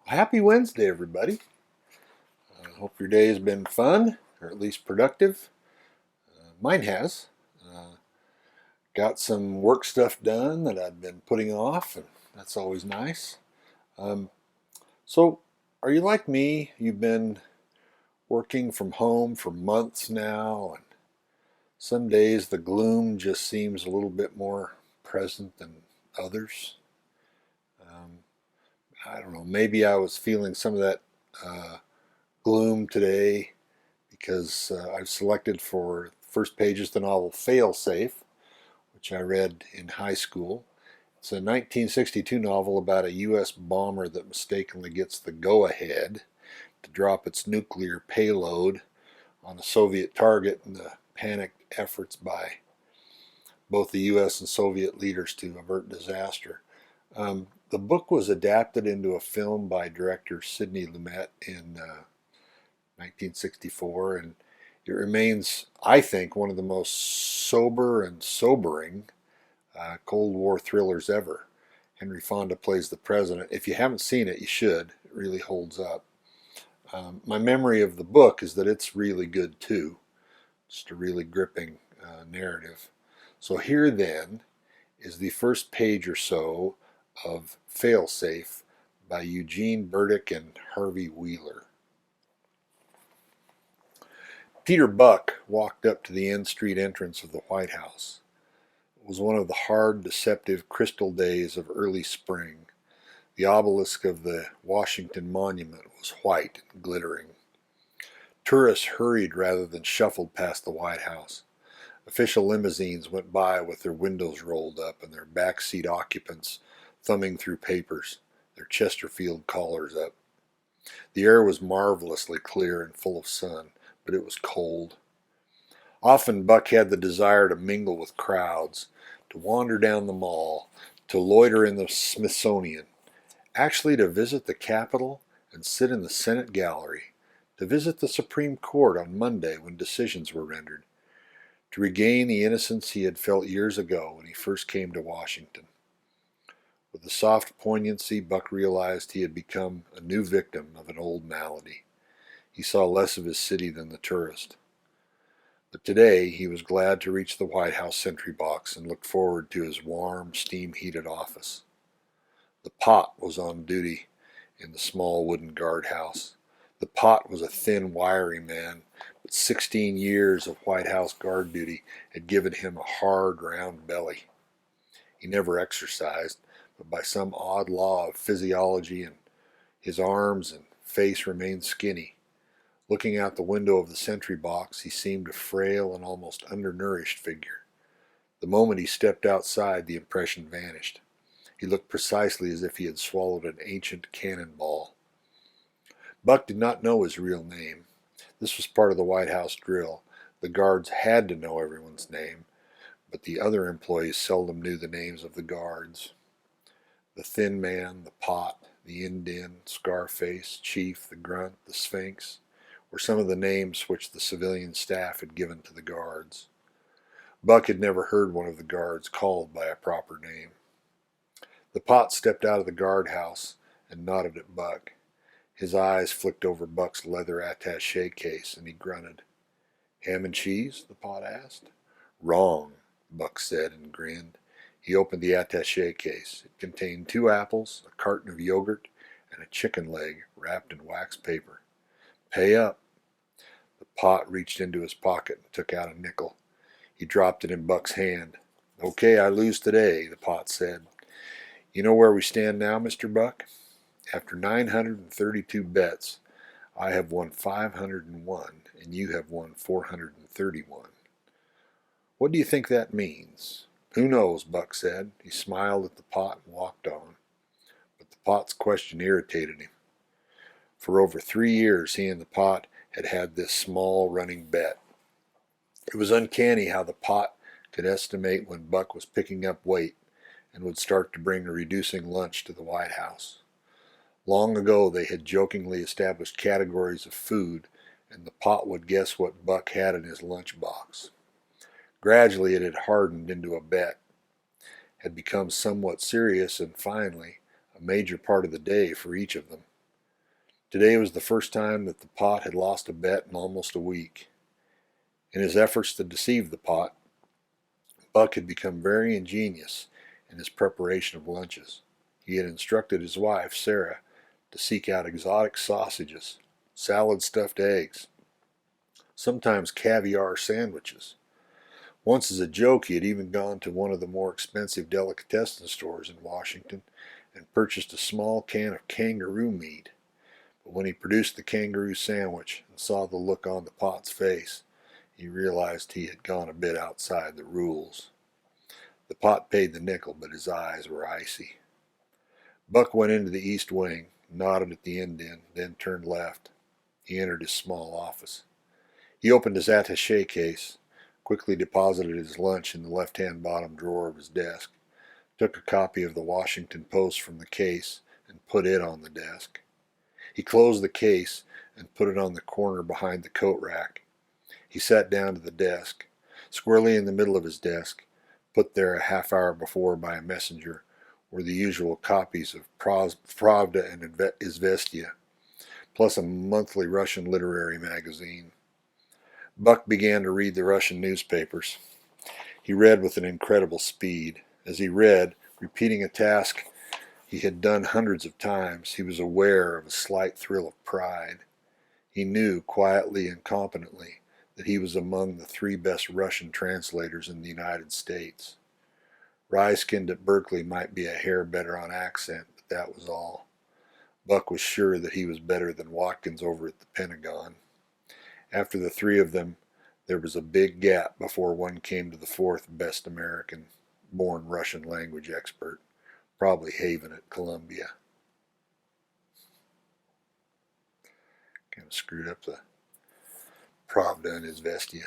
Happy Wednesday, everybody. I hope your day has been fun, or at least productive. Mine has. Uh, got some work stuff done that I've been putting off, and that's always nice. Um, so, are you like me? You've been working from home for months now, and some days the gloom just seems a little bit more present than others. Um, I don't know, maybe I was feeling some of that uh, gloom today because I've selected for first pages the novel Failsafe, which I read in high school. It's a 1962 novel about a U.S. bomber that mistakenly gets the go-ahead to drop its nuclear payload on a Soviet target in the panicked efforts by both the U.S. and Soviet leaders to avert disaster. The book was adapted into a film by director Sidney Lumet in 1964, and it remains, I think, one of the most sober and sobering Cold War thrillers ever. Henry Fonda plays the president. If you haven't seen it, you should. It really holds up. My memory of the book is that it's really good too. Just a really gripping narrative. So here then is the first page or so of Failsafe by Eugene Burdick and Harvey Wheeler. Peter Buck walked up to the N Street entrance of the White House. It was one of the hard, deceptive crystal days of early spring. The obelisk of the Washington Monument was white and glittering. Tourists hurried rather than shuffled past the White House. Official limousines went by with their windows rolled up and their backseat occupants thumbing through papers, their Chesterfield collars up. The air was marvelously clear and full of sun, but it was cold. Often Buck had the desire to mingle with crowds, to wander down the mall, to loiter in the Smithsonian, actually to visit the Capitol and sit in the Senate gallery, to visit the Supreme Court on Monday when decisions were rendered, to regain the innocence he had felt years ago when he first came to Washington. With a soft poignancy, Buck realized he had become a new victim of an old malady. He saw less of his city than the tourist. But today he was glad to reach the White House sentry box and looked forward to his warm, steam-heated office. The pot was on duty in the small wooden guardhouse. The pot was a thin, wiry man, but 16 years of White House guard duty had given him a hard, round belly. He never exercised, but by some odd law of physiology and his arms and face remained skinny. Looking out the window of the sentry box, he seemed a frail and almost undernourished figure. The moment he stepped outside, the impression vanished. He looked precisely as if he had swallowed an ancient cannonball. Buck did not know his real name. This was part of the White House drill. The guards had to know everyone's name, but the other employees seldom knew the names of the guards. The Thin Man, the Pot, the Indian, Scarface, Chief, the Grunt, the Sphinx were some of the names which the civilian staff had given to the guards. Buck had never heard one of the guards called by a proper name. The Pot stepped out of the guardhouse and nodded at Buck. His eyes flicked over Buck's leather attaché case, and he grunted. "Ham and cheese?" the Pot asked. "Wrong," Buck said and grinned. He opened the attaché case. It contained 2 apples, a carton of yogurt, and a chicken leg wrapped in wax paper. "Pay up." The Pot reached into his pocket and took out a nickel. He dropped it in Buck's hand. "Okay, I lose today," the Pot said. "You know where we stand now, Mr. Buck? After 932 bets, I have won 501, and you have won 431. What do you think that means?" "Who knows," Buck said. He smiled at the Pot and walked on. But the Pot's question irritated him. For over 3 years he and the Pot had had this small running bet. It was uncanny how the Pot could estimate when Buck was picking up weight and would start to bring a reducing lunch to the White House. Long ago they had jokingly established categories of food, and the Pot would guess what Buck had in his lunch box. Gradually it had hardened into a bet, had become somewhat serious, and finally a major part of the day for each of them. Today was the first time that the pot had lost a bet in almost a week. In his efforts to deceive the pot, Buck had become very ingenious in his preparation of lunches. He had instructed his wife, Sarah, to seek out exotic sausages, salad stuffed eggs, sometimes caviar sandwiches. Once as a joke he had even gone to one of the more expensive delicatessen stores in Washington and purchased a small can of kangaroo meat. But when he produced the kangaroo sandwich and saw the look on the pot's face, he realized he had gone a bit outside the rules. The pot paid the nickel, but his eyes were icy. Buck went into the east wing, nodded at the Indian, then turned left. He entered his small office. He opened his attaché case, quickly deposited his lunch in the left-hand bottom drawer of his desk, took a copy of the Washington Post from the case, and put it on the desk. He closed the case and put it on the corner behind the coat rack. He sat down to the desk. Squarely in the middle of his desk, put there a half-hour before by a messenger, were the usual copies of Pravda and Izvestia, plus a monthly Russian literary magazine. Buck began to read the Russian newspapers. He read with an incredible speed. As he read, repeating a task he had done hundreds of times, he was aware of a slight thrill of pride. He knew, quietly and competently, that he was among the 3 best Russian translators in the United States. Ryeskind at Berkeley might be a hair better on accent, but that was all. Buck was sure that he was better than Watkins over at the Pentagon. After the 3 of them, there was a big gap before one came to the 4th best American-born Russian language expert, probably Haven at Columbia. Kind of screwed up the Pravda and Izvestia.